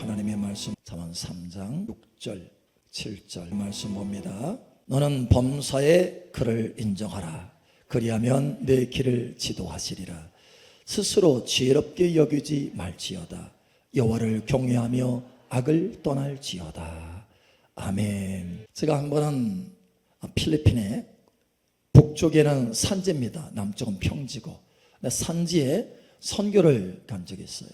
하나님의 말씀 잠언 3장 6절 7절 말씀 봅니다. 너는 범사에 그를 인정하라. 그리하면 내 길을 지도하시리라. 스스로 지혜롭게 여기지 말지어다. 여호와를 경외하며 악을 떠날지어다. 아멘. 제가 한 번은 필리핀의 북쪽에는 산지입니다. 남쪽은 평지고 산지에 선교를 간 적이 있어요.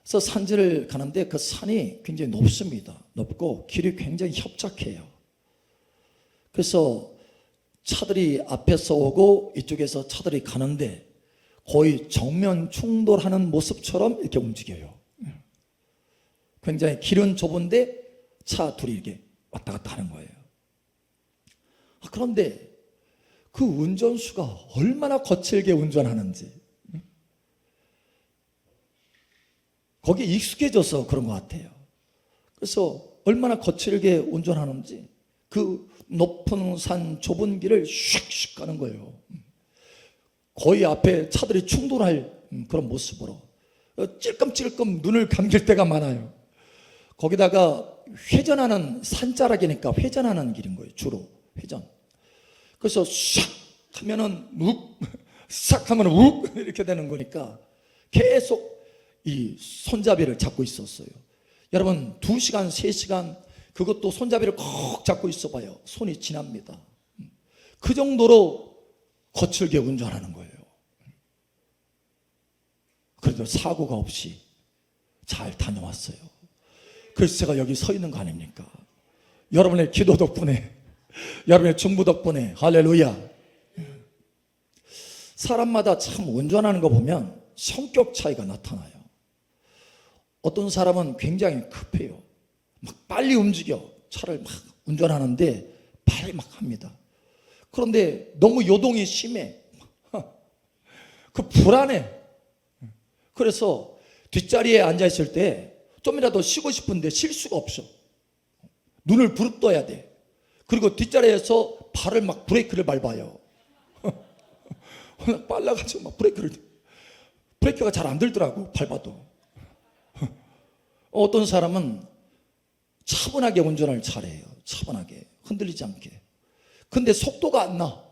그래서 산지를 가는데 그 산이 굉장히 높습니다. 높고 길이 굉장히 협착해요. 그래서 차들이 앞에서 오고 이쪽에서 차들이 가는데 거의 정면 충돌하는 모습처럼 이렇게 움직여요. 굉장히 길은 좁은데 차 둘이 이렇게 왔다 갔다 하는 거예요. 그런데 그 운전수가 얼마나 거칠게 운전하는지, 거기에 익숙해져서 그런 것 같아요. 그래서 얼마나 거칠게 운전하는지 그 높은 산 좁은 길을 슉슉 가는 거예요. 거의 앞에 차들이 충돌할 그런 모습으로 찔끔찔끔 눈을 감길 때가 많아요. 거기다가 회전하는 산자락이니까 회전하는 길인 거예요. 주로 회전. 그래서 샥 하면은 욱, 싹 하면은 욱 이렇게 되는 거니까 계속 이 손잡이를 잡고 있었어요. 여러분 2시간, 3시간 그것도 손잡이를 콕 잡고 있어 봐요. 손이 지납니다. 그 정도로 거칠게 운전하는 거예요. 그래도 사고가 없이 잘 다녀왔어요. 그래서 제가 여기 서 있는 거 아닙니까? 여러분의 기도 덕분에, 여러분의 중보 덕분에. 할렐루야. 사람마다 참 운전하는 거 보면 성격 차이가 나타나요. 어떤 사람은 굉장히 급해요. 막 빨리 움직여. 차를 막 운전하는데 빨리 막 합니다. 그런데 너무 요동이 심해. 그 불안해. 그래서 뒷자리에 앉아있을 때 좀이라도 쉬고 싶은데 쉴 수가 없어. 눈을 부릅떠야 돼. 그리고 뒷자리에서 발을 막 브레이크를 밟아요. 빨라가지고 막 브레이크가 잘 안 들더라고, 밟아도. 어떤 사람은 차분하게 운전을 잘해요. 차분하게 흔들리지 않게. 근데 속도가 안 나.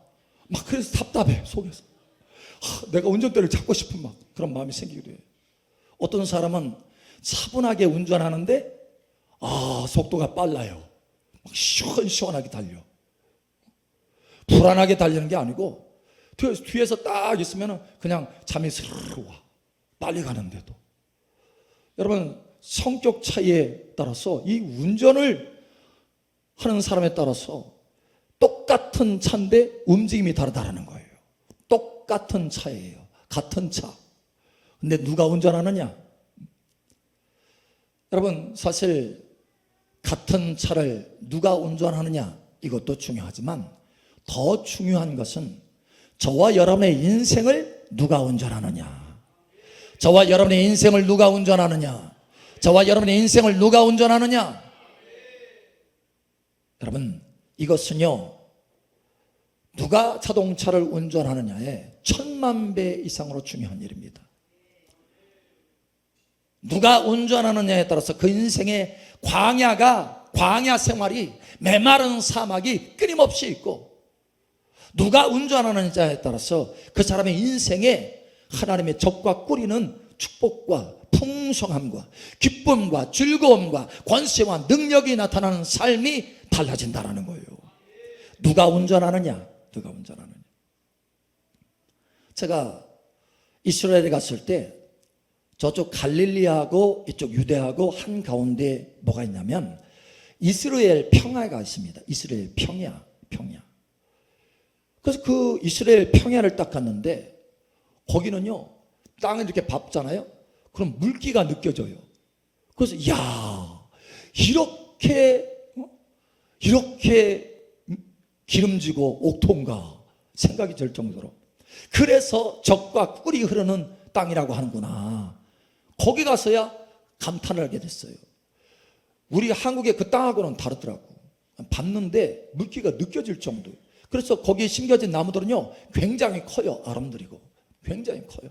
막 그래서 답답해 속에서. 내가 운전대를 잡고 싶은 막 그런 마음이 생기기도 해요. 어떤 사람은 차분하게 운전하는데 속도가 빨라요. 막 시원시원하게 달려. 불안하게 달리는 게 아니고 뒤에서 딱 있으면 그냥 잠이 스르르 와. 빨리 가는데도. 여러분 성격 차이에 따라서 이 운전을 하는 사람에 따라서 똑같은 차인데 움직임이 다르다는 거예요. 똑같은 차예요. 같은 차. 근데 누가 운전하느냐? 여러분 사실 같은 차를 누가 운전하느냐 이것도 중요하지만 더 중요한 것은 저와 여러분의 인생을 누가 운전하느냐. 저와 여러분의 인생을 누가 운전하느냐. 저와 여러분의 인생을 누가 운전하느냐. 여러분 이것은요 누가 자동차를 운전하느냐에 1000만 배 이상으로 중요한 일입니다. 누가 운전하느냐에 따라서 그 인생의 광야 생활이 메마른 사막이 끊임없이 있고 누가 운전하느냐에 따라서 그 사람의 인생에 하나님의 적과 꾸리는 축복과 풍성함과 기쁨과 즐거움과 권세와 능력이 나타나는 삶이 달라진다는 거예요. 누가 운전하느냐? 누가 운전하느냐? 제가 이스라엘에 갔을 때 저쪽 갈릴리하고 이쪽 유대하고 한가운데 뭐가 있냐면 이스라엘 평야가 있습니다. 이스라엘 평야. 그래서 그 이스라엘 평야를 딱 갔는데 거기는요 땅을 이렇게 밟잖아요. 그럼 물기가 느껴져요. 그래서 이렇게 기름지고 옥토인가 생각이 들 정도로. 그래서 적과 꿀이 흐르는 땅이라고 하는구나. 거기 가서야 감탄을 하게 됐어요. 우리 한국의 그 땅하고는 다르더라고. 밟는데 물기가 느껴질 정도. 그래서 거기에 심겨진 나무들은요 굉장히 커요. 아름드리고 굉장히 커요.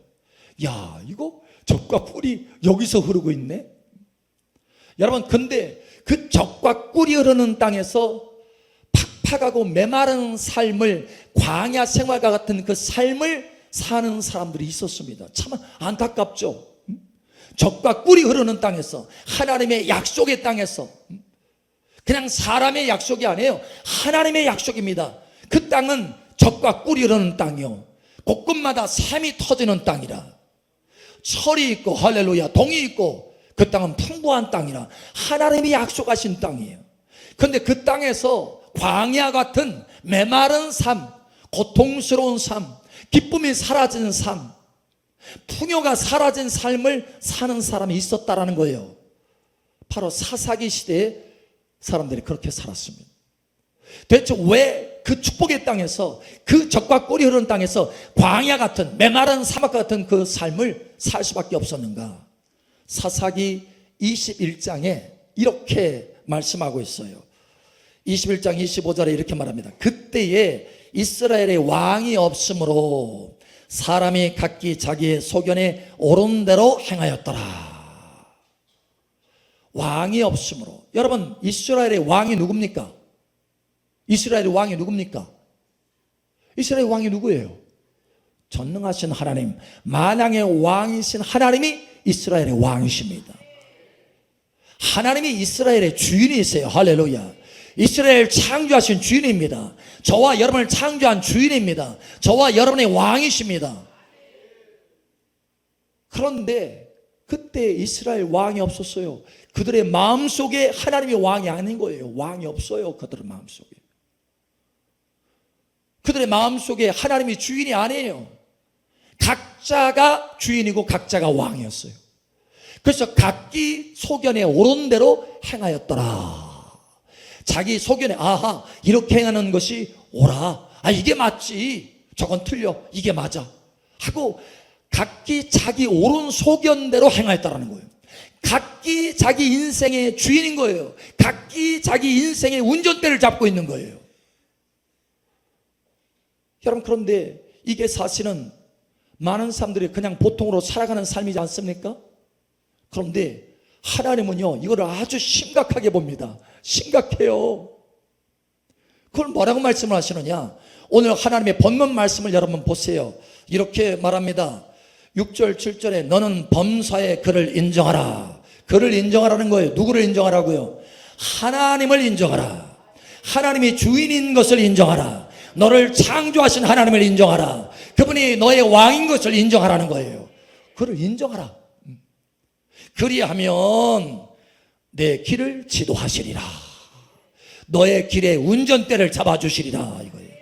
이거 적과 꿀이 여기서 흐르고 있네. 여러분, 근데 그 적과 꿀이 흐르는 땅에서 팍팍하고 메마른 삶을, 광야 생활과 같은 그 삶을 사는 사람들이 있었습니다. 참 안타깝죠. 적과 꿀이 흐르는 땅에서, 하나님의 약속의 땅에서, 그냥 사람의 약속이 아니에요. 하나님의 약속입니다. 그 땅은 적과 꿀이 흐르는 땅이요, 곳곳마다 샘이 터지는 땅이라, 철이 있고 할렐루야 동이 있고, 그 땅은 풍부한 땅이라 하나님이 약속하신 땅이에요. 그런데 그 땅에서 광야 같은 메마른 삶, 고통스러운 삶, 기쁨이 사라진 삶, 풍요가 사라진 삶을 사는 사람이 있었다라는 거예요. 바로 사사기 시대에 사람들이 그렇게 살았습니다. 대체 왜 그 축복의 땅에서, 그 적과 꿀이 흐르는 땅에서 광야 같은 메마른 사막 같은 그 삶을 살 수밖에 없었는가? 사사기 21장에 이렇게 말씀하고 있어요. 21장 25절에 이렇게 말합니다. 그때에 이스라엘의 왕이 없으므로 사람이 각기 자기의 소견에 옳은 대로 행하였더라. 왕이 없으므로. 여러분, 이스라엘의 왕이 누굽니까? 이스라엘의 왕이 누굽니까? 이스라엘의 왕이 누구예요? 전능하신 하나님, 만왕의 왕이신 하나님이 이스라엘의 왕이십니다. 하나님이 이스라엘의 주인이세요. 할렐루야. 이스라엘 창조하신 주인입니다. 저와 여러분을 창조한 주인입니다. 저와 여러분의 왕이십니다. 그런데 그때 이스라엘 왕이 없었어요. 그들의 마음속에 하나님의 왕이 아닌 거예요. 왕이 없어요. 그들의 마음속에. 그들의 마음속에 하나님이 주인이 아니에요. 각자가 주인이고 각자가 왕이었어요. 그래서 각기 소견에 옳은 대로 행하였더라. 자기 소견에, 아하, 이렇게 행하는 것이 옳아, 이게 맞지, 저건 틀려, 이게 맞아 하고 각기 자기 옳은 소견대로 행하였다라는 거예요. 각기 자기 인생의 주인인 거예요. 각기 자기 인생의 운전대를 잡고 있는 거예요. 여러분, 그런데 이게 사실은 많은 사람들이 그냥 보통으로 살아가는 삶이지 않습니까? 그런데 하나님은요, 이거를 아주 심각하게 봅니다. 심각해요. 그걸 뭐라고 말씀을 하시느냐? 오늘 하나님의 본문 말씀을 여러분 보세요. 이렇게 말합니다. 6절 7절에 너는 범사의 그를 인정하라. 그를 인정하라는 거예요. 누구를 인정하라고요? 하나님을 인정하라. 하나님이 주인인 것을 인정하라. 너를 창조하신 하나님을 인정하라. 그분이 너의 왕인 것을 인정하라는 거예요. 그를 인정하라. 그리하면 내 길을 지도하시리라. 너의 길에 운전대를 잡아주시리라 이거예요.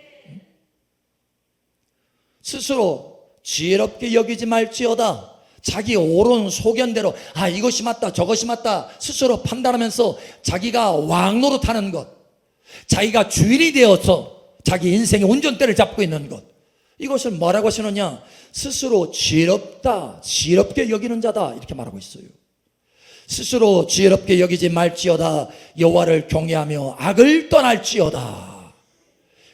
스스로 지혜롭게 여기지 말지어다. 자기 옳은 소견대로 이것이 맞다 저것이 맞다 스스로 판단하면서 자기가 왕 노릇하는 것, 자기가 주인이 되어서 자기 인생의 운전대를 잡고 있는 것, 이것을 뭐라고 하시느냐? 스스로 지혜롭다, 지혜롭게 여기는 자다 이렇게 말하고 있어요. 스스로 지혜롭게 여기지 말지어다. 여호와를 경외하며 악을 떠날지어다.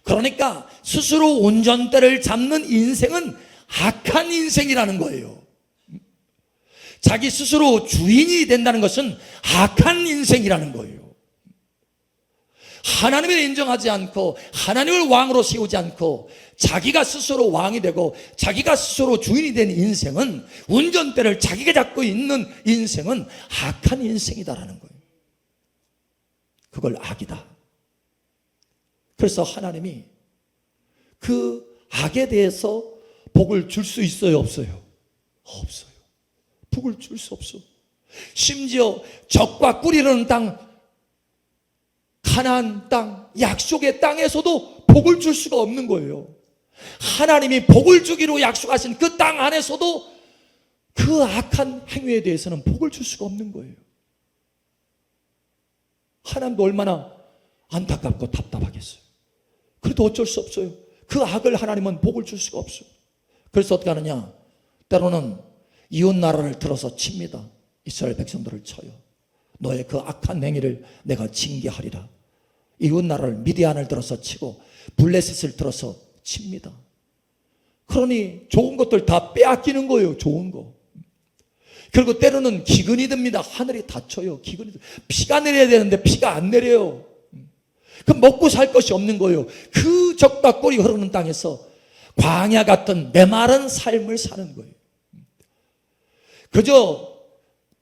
그러니까 스스로 운전대를 잡는 인생은 악한 인생이라는 거예요. 자기 스스로 주인이 된다는 것은 악한 인생이라는 거예요. 하나님을 인정하지 않고 하나님을 왕으로 세우지 않고 자기가 스스로 왕이 되고 자기가 스스로 주인이 된 인생은, 운전대를 자기가 잡고 있는 인생은 악한 인생이다라는 거예요. 그걸 악이다. 그래서 하나님이 그 악에 대해서 복을 줄 수 있어요, 없어요? 없어요. 복을 줄 수 없어. 심지어 적과 꿀이 흐르는 땅, 가나안 땅, 약속의 땅에서도 복을 줄 수가 없는 거예요. 하나님이 복을 주기로 약속하신 그 땅 안에서도 그 악한 행위에 대해서는 복을 줄 수가 없는 거예요. 하나님도 얼마나 안타깝고 답답하겠어요. 그래도 어쩔 수 없어요. 그 악을 하나님은 복을 줄 수가 없어요. 그래서 어떻게 하느냐? 때로는 이웃 나라를 들어서 칩니다. 이스라엘 백성들을 쳐요. 너의 그 악한 행위를 내가 징계하리라. 이웃 나라를, 미디안을 들어서 치고 블레셋을 들어서 칩니다. 그러니 좋은 것들 다 빼앗기는 거예요. 좋은 거. 그리고 때로는 기근이 듭니다. 하늘이 닫혀요. 기근이 피가 내려야 되는데 피가 안 내려요. 그럼 먹고 살 것이 없는 거예요. 그 적과 꿀이 흐르는 땅에서 광야 같은 메마른 삶을 사는 거예요. 그저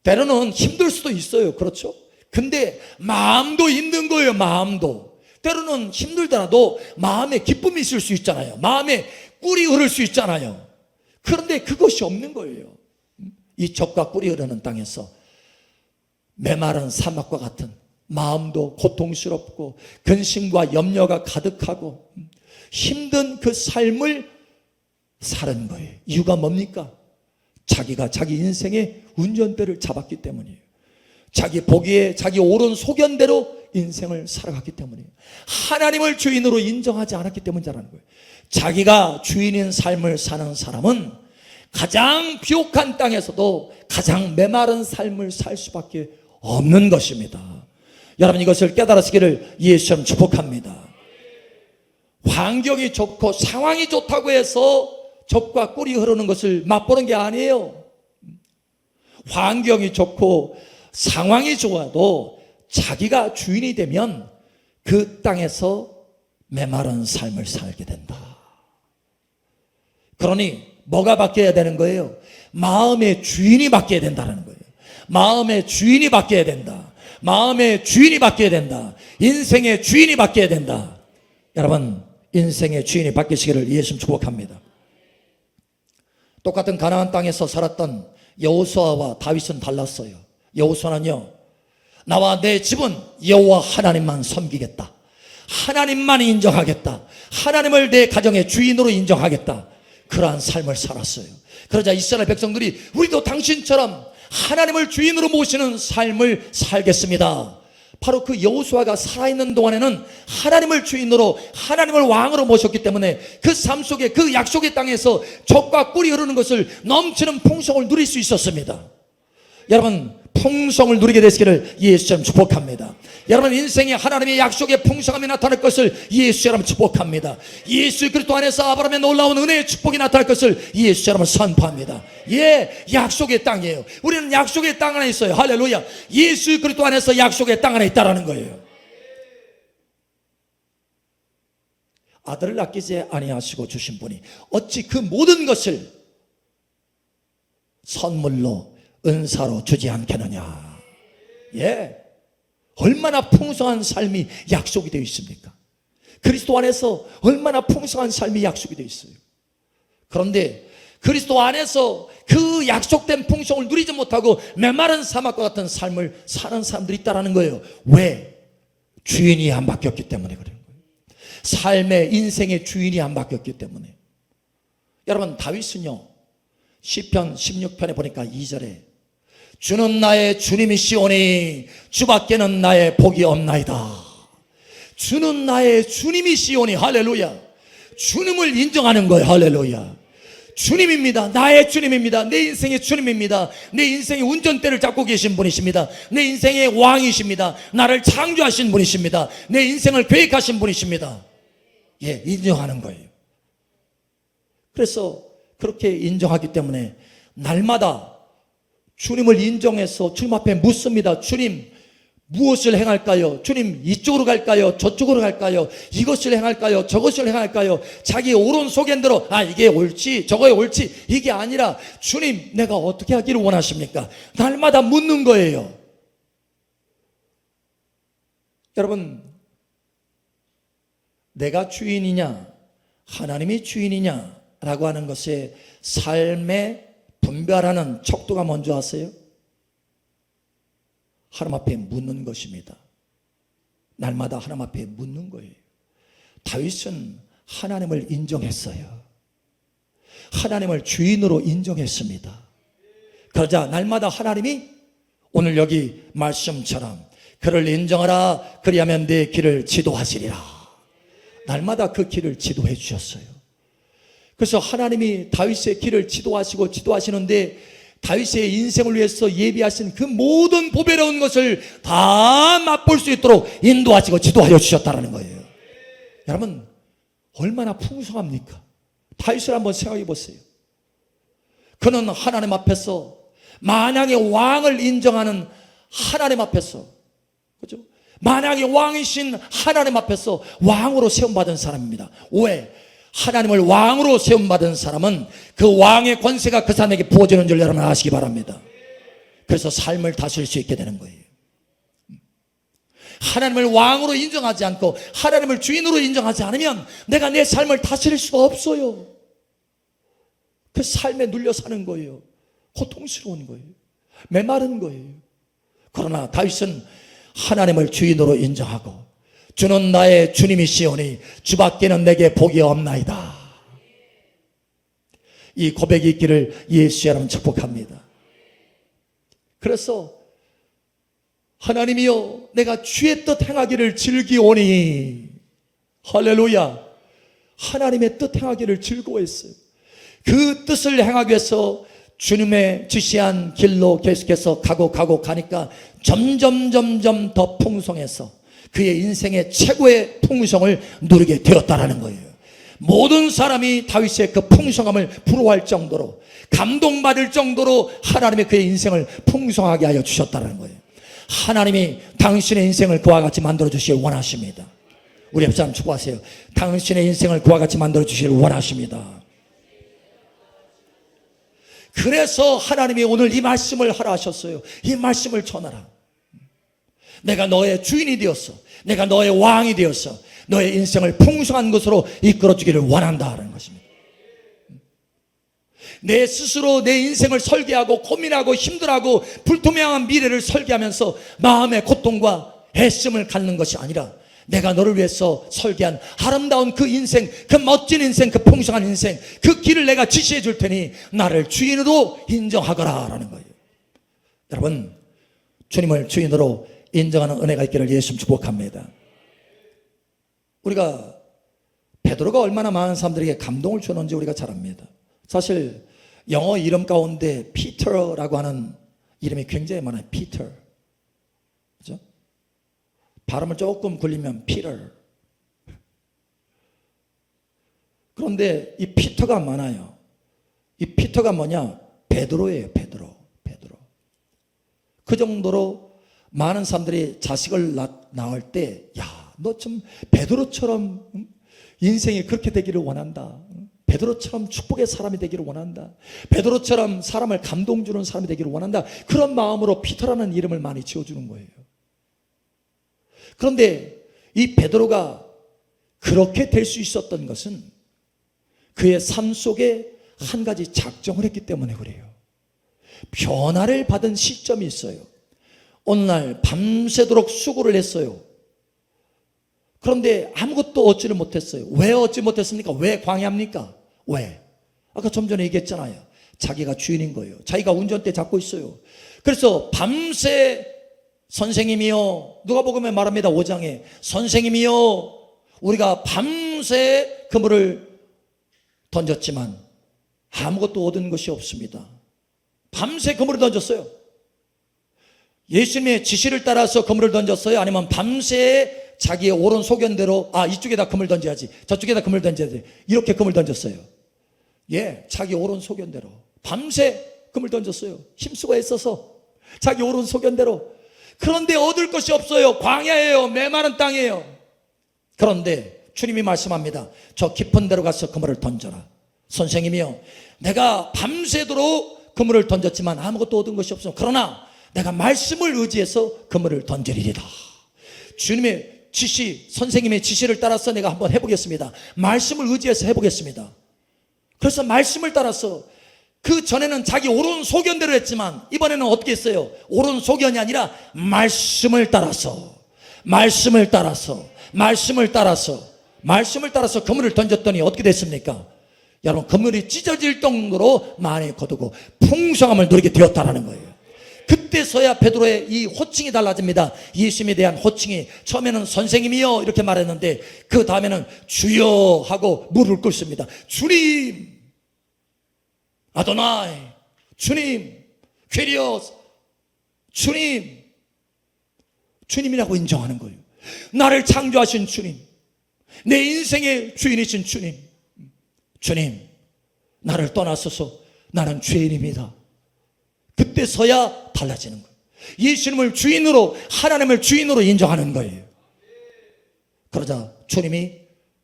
때로는 힘들 수도 있어요. 그렇죠? 근데 마음도 힘든 거예요. 마음도. 때로는 힘들더라도 마음에 기쁨이 있을 수 있잖아요. 마음에 꿀이 흐를 수 있잖아요. 그런데 그것이 없는 거예요. 이 적과 꿀이 흐르는 땅에서 메마른 사막과 같은 마음도 고통스럽고 근심과 염려가 가득하고 힘든 그 삶을 사는 거예요. 이유가 뭡니까? 자기가 자기 인생의 운전대를 잡았기 때문이에요. 자기 보기에 자기 옳은 소견대로 인생을 살아갔기 때문이에요. 하나님을 주인으로 인정하지 않았기 때문이라는 거예요. 자기가 주인인 삶을 사는 사람은 가장 비옥한 땅에서도 가장 메마른 삶을 살 수밖에 없는 것입니다. 여러분 이것을 깨달으시기를 예수님 축복합니다. 환경이 좋고 상황이 좋다고 해서 적과 꿀이 흐르는 것을 맛보는 게 아니에요. 환경이 좋고 상황이 좋아도 자기가 주인이 되면 그 땅에서 메마른 삶을 살게 된다. 그러니 뭐가 바뀌어야 되는 거예요? 마음의 주인이 바뀌어야 된다는 거예요. 마음의 주인이 바뀌어야 된다. 마음의 주인이 바뀌어야 된다. 인생의 주인이 바뀌어야 된다. 여러분 인생의 주인이 바뀌시기를 예수님 축복합니다. 똑같은 가나안 땅에서 살았던 여호수아와 다윗은 달랐어요. 여호수아는요, 나와 내 집은 여호와 하나님만 섬기겠다. 하나님만 인정하겠다. 하나님을 내 가정의 주인으로 인정하겠다. 그러한 삶을 살았어요. 그러자 이스라엘 백성들이 우리도 당신처럼 하나님을 주인으로 모시는 삶을 살겠습니다. 바로 그 여호수아가 살아있는 동안에는 하나님을 주인으로 하나님을 왕으로 모셨기 때문에 그 삶 속에 그 약속의 땅에서 적과 꿀이 흐르는 것을 넘치는 풍성을 누릴 수 있었습니다. 여러분 풍성을 누리게 되시기를 예수님 축복합니다. 여러분 인생에 하나님의 약속의 풍성함이 나타날 것을 예수님 축복합니다. 예수 그리스도 안에서 아브라함의 놀라운 은혜의 축복이 나타날 것을 예수님 선포합니다. 예, 약속의 땅이에요. 우리는 약속의 땅 안에 있어요. 할렐루야. 예수 그리스도 안에서 약속의 땅 안에 있다라는 거예요. 아들을 아끼지 아니하시고 주신 분이 어찌 그 모든 것을 선물로 은사로 주지 않겠느냐. 예, 얼마나 풍성한 삶이 약속이 되어 있습니까? 그리스도 안에서 얼마나 풍성한 삶이 약속이 되어 있어요. 그런데 그리스도 안에서 그 약속된 풍성을 누리지 못하고 메마른 사막과 같은 삶을 사는 사람들이 있다는 거예요. 왜? 주인이 안 바뀌었기 때문에 그래요. 삶의 인생의 주인이 안 바뀌었기 때문에. 여러분 다윗은요 시편 16편에 보니까 2절에 주는 나의 주님이시오니 주밖에는 나의 복이 없나이다. 주는 나의 주님이시오니. 할렐루야. 주님을 인정하는 거예요. 할렐루야. 주님입니다. 나의 주님입니다. 내 인생의 주님입니다. 내 인생의 운전대를 잡고 계신 분이십니다. 내 인생의 왕이십니다. 나를 창조하신 분이십니다. 내 인생을 계획하신 분이십니다. 예, 인정하는 거예요. 그래서 그렇게 인정하기 때문에 날마다 주님을 인정해서 주님 앞에 묻습니다. 주님 무엇을 행할까요? 주님 이쪽으로 갈까요? 저쪽으로 갈까요? 이것을 행할까요? 저것을 행할까요? 자기 옳은 소견대로 이게 옳지 저거에 옳지 이게 아니라 주님 내가 어떻게 하기를 원하십니까? 날마다 묻는 거예요. 여러분 내가 주인이냐 하나님이 주인이냐 라고 하는 것에 삶의 분별하는 척도가 뭔지 아세요? 하나님 앞에 묻는 것입니다. 날마다 하나님 앞에 묻는 거예요. 다윗은 하나님을 인정했어요. 하나님을 주인으로 인정했습니다. 그러자 날마다 하나님이 오늘 여기 말씀처럼 그를 인정하라 그리하면 내 길을 지도하시리라. 날마다 그 길을 지도해 주셨어요. 그래서 하나님이 다윗의 길을 지도하시는데 다윗의 인생을 위해서 예비하신 그 모든 보배로운 것을 다 맛볼 수 있도록 인도하시고 지도하여 주셨다는 거예요. 여러분 얼마나 풍성합니까? 다윗을 한번 생각해 보세요. 그는 하나님 앞에서 만왕의 왕을 인정하는 하나님 앞에서, 그죠? 만왕의 왕이신 하나님 앞에서 왕으로 세움받은 사람입니다. 왜? 하나님을 왕으로 세움받은 사람은 그 왕의 권세가 그 사람에게 부어지는 줄 여러분 아시기 바랍니다. 그래서 삶을 다스릴 수 있게 되는 거예요. 하나님을 왕으로 인정하지 않고 하나님을 주인으로 인정하지 않으면 내가 내 삶을 다스릴 수가 없어요. 그 삶에 눌려 사는 거예요. 고통스러운 거예요. 메마른 거예요. 그러나 다윗은 하나님을 주인으로 인정하고 주는 나의 주님이시오니 주밖에는 내게 복이 없나이다. 이 고백이 있기를 예수의 이름으로 축복합니다. 그래서 하나님이여 내가 주의 뜻 행하기를 즐기오니, 할렐루야, 하나님의 뜻 행하기를 즐거워했어요. 그 뜻을 행하기 위해서 주님의 지시한 길로 계속해서 가고 가니까 점점 더 풍성해서 그의 인생의 최고의 풍성을 누리게 되었다라는 거예요. 모든 사람이 다윗의 그 풍성함을 부러워할 정도로, 감동받을 정도로 하나님의 그의 인생을 풍성하게 하여 주셨다는 거예요. 하나님이 당신의 인생을 그와 같이 만들어 주시길 원하십니다. 우리 옆 사람 축복하세요. 당신의 인생을 그와 같이 만들어 주시길 원하십니다. 그래서 하나님이 오늘 이 말씀을 하라 하셨어요. 이 말씀을 전하라. 내가 너의 주인이 되었어. 내가 너의 왕이 되었어. 너의 인생을 풍성한 것으로 이끌어주기를 원한다는 것입니다. 내 스스로 내 인생을 설계하고 고민하고 힘들어하고 불투명한 미래를 설계하면서 마음의 고통과 애씀을 갖는 것이 아니라 내가 너를 위해서 설계한 아름다운 그 인생, 그 멋진 인생, 그 풍성한 인생, 그 길을 내가 지시해 줄 테니 나를 주인으로 인정하거라 라는 거예요. 여러분, 주님을 주인으로 인정하는 은혜가 있기를 예수 축복합니다. 우리가 베드로가 얼마나 많은 사람들에게 감동을 주는지 우리가 잘 압니다. 사실 영어 이름 가운데 피터라고 하는 이름이 굉장히 많아요. 피터, 그죠? 발음을 조금 굴리면 피터. 그런데 이 피터가 많아요. 이 피터가 뭐냐? 베드로예요. 베드로. 그 정도로 많은 사람들이 자식을 낳을 때, 야, 너 좀 베드로처럼 인생이 그렇게 되기를 원한다. 베드로처럼 축복의 사람이 되기를 원한다. 베드로처럼 사람을 감동 주는 사람이 되기를 원한다. 그런 마음으로 피터라는 이름을 많이 지어주는 거예요. 그런데 이 베드로가 그렇게 될 수 있었던 것은 그의 삶 속에 한 가지 작정을 했기 때문에 그래요. 변화를 받은 시점이 있어요. 어느 날 밤새도록 수고를 했어요. 그런데 아무것도 얻지를 못했어요. 왜 얻지 못했습니까? 왜 광야입니까? 왜? 아까 좀 전에 얘기했잖아요. 자기가 주인인 거예요. 자기가 운전대 잡고 있어요. 그래서 밤새 선생님이요, 누가복음에 말합니다. 5장에 선생님이요, 우리가 밤새 그물을 던졌지만 아무것도 얻은 것이 없습니다. 밤새 그물을 던졌어요. 예수님의 지시를 따라서 그물을 던졌어요? 아니면 밤새 자기의 옳은 소견대로 이쪽에다 그물 던져야지, 저쪽에다 그물 던져야지, 이렇게 그물 던졌어요? 예, 자기 옳은 소견대로 밤새 그물 던졌어요. 힘쓰고 애써서 자기 옳은 소견대로. 그런데 얻을 것이 없어요. 광야예요. 메마른 땅이에요. 그런데 주님이 말씀합니다. 저 깊은 데로 가서 그물을 던져라. 선생님이요, 내가 밤새도록 그물을 던졌지만 아무것도 얻은 것이 없어. 그러나 내가 말씀을 의지해서 그물을 던지리이다. 주님의 지시, 선생님의 지시를 따라서 내가 한번 해보겠습니다. 말씀을 의지해서 해보겠습니다. 그래서 말씀을 따라서, 그 전에는 자기 옳은 소견대로 했지만 이번에는 어떻게 했어요? 옳은 소견이 아니라 말씀을 따라서 그물을 던졌더니 어떻게 됐습니까? 여러분, 그물이 찢어질 정도로 많이 거두고 풍성함을 누리게 되었다는 거예요. 그때서야 베드로의 이 호칭이 달라집니다. 예수님에 대한 호칭이, 처음에는 선생님이요 이렇게 말했는데 그 다음에는 주여 하고 무릎을 꿇습니다. 주님, 아도나이, 주님, 퀴리오스, 주님, 주님이라고 인정하는 거예요. 나를 창조하신 주님, 내 인생의 주인이신 주님, 주님, 나를 떠나서서 나는 죄인입니다. 그때서야 달라지는 거예요. 예수님을 주인으로, 하나님을 주인으로 인정하는 거예요. 그러자 주님이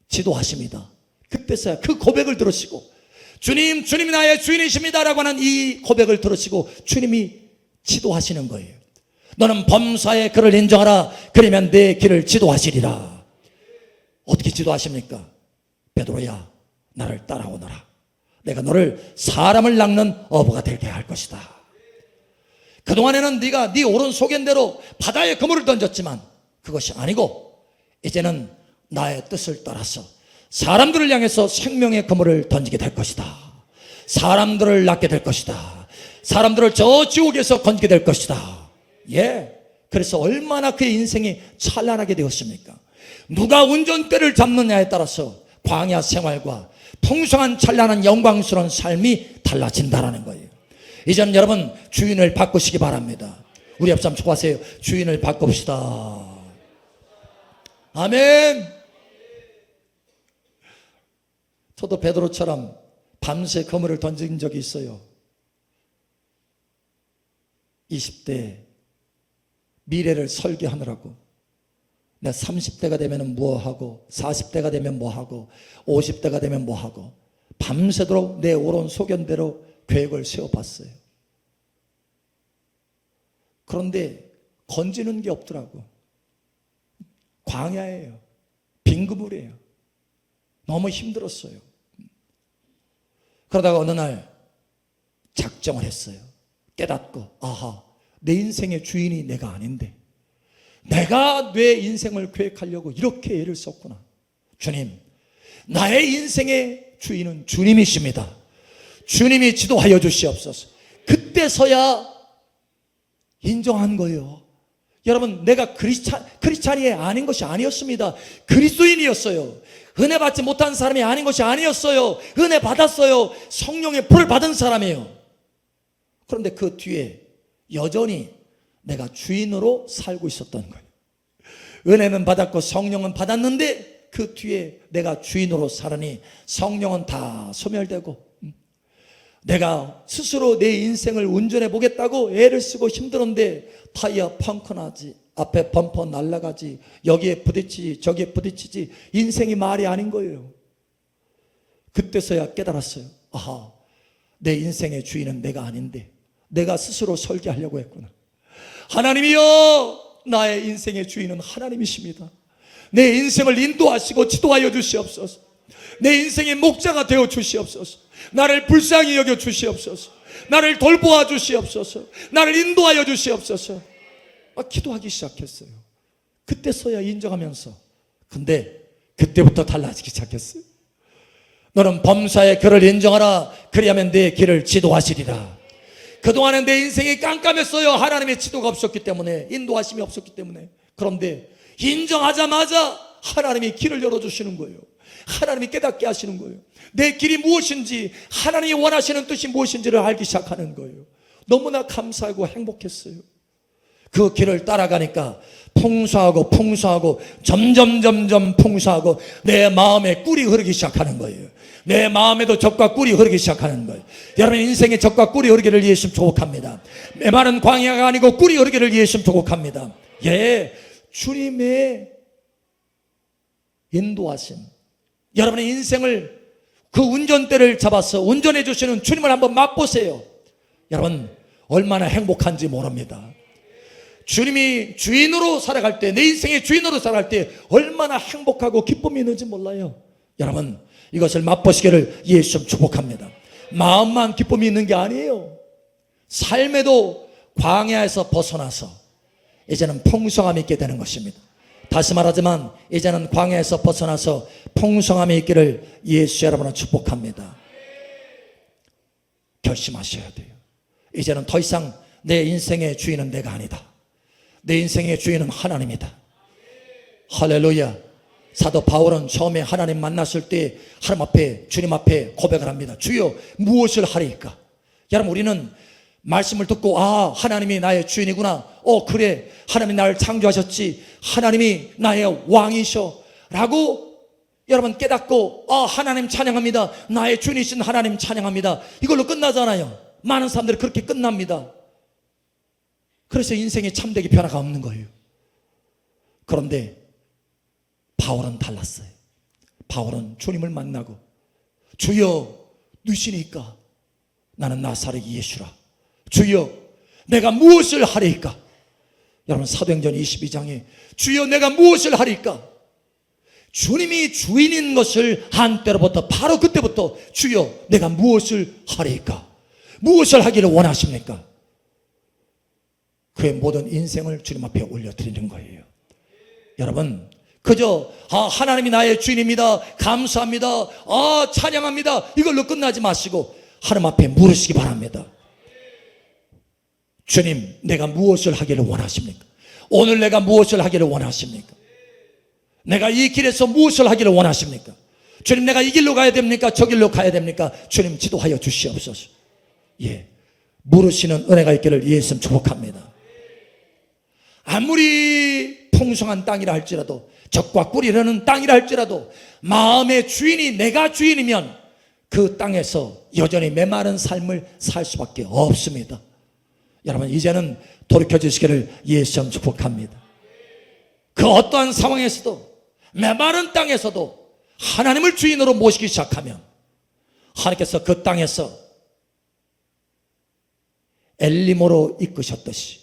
지도하십니다. 그때서야 그 고백을 들으시고, 주님, 주님이 나의 주인이십니다 라고 하는 이 고백을 들으시고 주님이 지도하시는 거예요. 너는 범사의 그를 인정하라. 그러면 내 길을 지도하시리라. 어떻게 지도하십니까? 베드로야, 나를 따라오너라. 내가 너를 사람을 낚는 어부가 되게 할 것이다. 그동안에는 네가 네 옳은 소견대로 바다에 그물을 던졌지만 그것이 아니고 이제는 나의 뜻을 따라서 사람들을 향해서 생명의 그물을 던지게 될 것이다. 사람들을 낚게 될 것이다. 사람들을 저 지옥에서 건지게 될 것이다. 예. 그래서 얼마나 그의 인생이 찬란하게 되었습니까? 누가 운전대를 잡느냐에 따라서 광야 생활과 풍성한 찬란한 영광스러운 삶이 달라진다는 거예요. 이제는 여러분 주인을 바꾸시기 바랍니다. 우리 옆 사람 축복하세요. 주인을 바꿉시다. 아멘. 저도 베드로처럼 밤새 그물을 던진 적이 있어요. 20대 미래를 설계하느라고. 내가 30대가 되면 뭐하고, 40대가 되면 뭐하고, 50대가 되면 뭐하고, 밤새도록 내 옳은 소견대로 계획을 세워봤어요. 그런데 건지는 게 없더라고. 광야예요. 빈 그물이에요. 너무 힘들었어요. 그러다가 어느 날 작정을 했어요. 깨닫고, 아하, 내 인생의 주인이 내가 아닌데 내가 내 인생을 계획하려고 이렇게 애를 썼구나. 주님, 나의 인생의 주인은 주님이십니다. 주님이 지도하여 주시옵소서. 그때서야 인정한 거예요. 여러분, 내가 크리스찬이 아닌 것이 아니었습니다. 그리스도인이었어요. 은혜 받지 못한 사람이 아닌 것이 아니었어요. 은혜 받았어요. 성령의 불을 받은 사람이에요. 그런데 그 뒤에 여전히 내가 주인으로 살고 있었던 거예요. 은혜는 받았고 성령은 받았는데 그 뒤에 내가 주인으로 살으니 성령은 다 소멸되고, 내가 스스로 내 인생을 운전해 보겠다고 애를 쓰고 힘들었는데 타이어 펑크 나지, 앞에 범퍼 날아가지, 여기에 부딪히지 저기에 부딪히지, 인생이 말이 아닌 거예요. 그때서야 깨달았어요. 아하, 내 인생의 주인은 내가 아닌데 내가 스스로 설계하려고 했구나. 하나님이여, 나의 인생의 주인은 하나님이십니다. 내 인생을 인도하시고 지도하여 주시옵소서. 내 인생의 목자가 되어 주시옵소서. 나를 불쌍히 여겨 주시옵소서. 나를 돌보아 주시옵소서. 나를 인도하여 주시옵소서. 기도하기 시작했어요. 그때서야 인정하면서, 근데 그때부터 달라지기 시작했어요. 너는 범사의 그를 인정하라. 그리하면 내 길을 지도하시리라. 그동안은 내 인생이 깜깜했어요. 하나님의 지도가 없었기 때문에, 인도하심이 없었기 때문에. 그런데 인정하자마자 하나님이 길을 열어주시는 거예요. 하나님이 깨닫게 하시는 거예요. 내 길이 무엇인지, 하나님이 원하시는 뜻이 무엇인지를 알기 시작하는 거예요. 너무나 감사하고 행복했어요. 그 길을 따라가니까 풍성하고 점점 풍성하고 내 마음에 꿀이 흐르기 시작하는 거예요. 내 마음에도 젖과 꿀이 흐르기 시작하는 거예요. 여러분 인생에 젖과 꿀이 흐르기를 예수님 축복합니다. 메마른 광야가 아니고 꿀이 흐르기를 예수님 축복합니다. 예, 주님의 인도하심. 여러분의 인생을 그 운전대를 잡아서 운전해 주시는 주님을 한번 맛보세요. 여러분 얼마나 행복한지 모릅니다. 주님이 주인으로 살아갈 때, 내 인생의 주인으로 살아갈 때 얼마나 행복하고 기쁨이 있는지 몰라요. 여러분 이것을 맛보시기를 예수님 축복합니다. 마음만 기쁨이 있는 게 아니에요. 삶에도 광야에서 벗어나서 이제는 풍성함이 있게 되는 것입니다. 다시 말하지만 이제는 광야에서 벗어나서 풍성함이 있기를 예수 여러분은 축복합니다. 결심하셔야 돼요. 이제는 더 이상 내 인생의 주인은 내가 아니다. 내 인생의 주인은 하나님이다. 할렐루야. 사도 바울은 처음에 하나님 만났을 때 하나님 앞에, 주님 앞에 고백을 합니다. 주여 무엇을 하리까? 여러분 우리는 말씀을 듣고 하나님이 나의 주인이구나, 그래 하나님이 나를 창조하셨지, 하나님이 나의 왕이셔 라고 여러분 깨닫고 하나님 찬양합니다, 나의 주인이신 하나님 찬양합니다, 이걸로 끝나잖아요. 많은 사람들이 그렇게 끝납니다. 그래서 인생에 참되게 변화가 없는 거예요. 그런데 바울은 달랐어요. 바울은 주님을 만나고 주여 누시니까 나는 나사렛 예수라. 주여 내가 무엇을 하리까? 여러분 사도행전 22장에 주여 내가 무엇을 하리까? 주님이 주인인 것을 한때로부터 바로 그때부터 주여 내가 무엇을 하리까? 무엇을 하기를 원하십니까? 그의 모든 인생을 주님 앞에 올려드리는 거예요. 여러분 그저 하나님이 나의 주인입니다, 감사합니다, 찬양합니다 이걸로 끝나지 마시고 하나님 앞에 물으시기 바랍니다. 주님 내가 무엇을 하기를 원하십니까? 오늘 내가 무엇을 하기를 원하십니까? 내가 이 길에서 무엇을 하기를 원하십니까? 주님 내가 이 길로 가야 됩니까? 저 길로 가야 됩니까? 주님 지도하여 주시옵소서. 예, 물으시는 은혜가 있기를 예수 축복합니다. 아무리 풍성한 땅이라 할지라도 적과 꿀이 흐르는 땅이라 할지라도 마음의 주인이 내가 주인이면 그 땅에서 여전히 메마른 삶을 살 수밖에 없습니다. 여러분 이제는 돌이켜 주시기를 예수 축복합니다. 그 어떠한 상황에서도 메마른 땅에서도 하나님을 주인으로 모시기 시작하면 하나님께서 그 땅에서 엘리모로 이끄셨듯이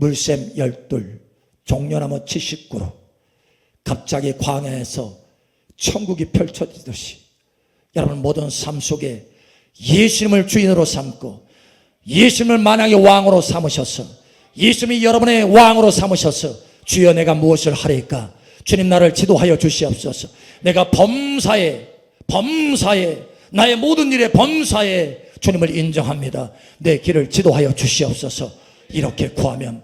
물샘 12, 종려나무 79로 갑자기 광야에서 천국이 펼쳐지듯이 여러분 모든 삶 속에 예수님을 주인으로 삼고 예수님을 만왕의 왕으로 삼으셔서 예수님이 여러분의 왕으로 삼으셔서 주여 내가 무엇을 하리까? 주님 나를 지도하여 주시옵소서. 내가 범사에 나의 모든 일에 범사에 주님을 인정합니다. 내 길을 지도하여 주시옵소서. 이렇게 구하면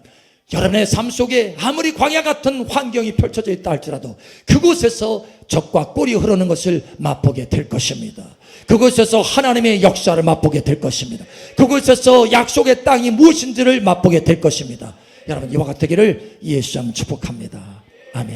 여러분의 삶 속에 아무리 광야 같은 환경이 펼쳐져 있다 할지라도 그곳에서 적과 꿀이 흐르는 것을 맛보게 될 것입니다. 그곳에서 하나님의 역사를 맛보게 될 것입니다. 그곳에서 약속의 땅이 무엇인지를 맛보게 될 것입니다. 여러분 이와 같으기를 예수 님 축복합니다. 아멘.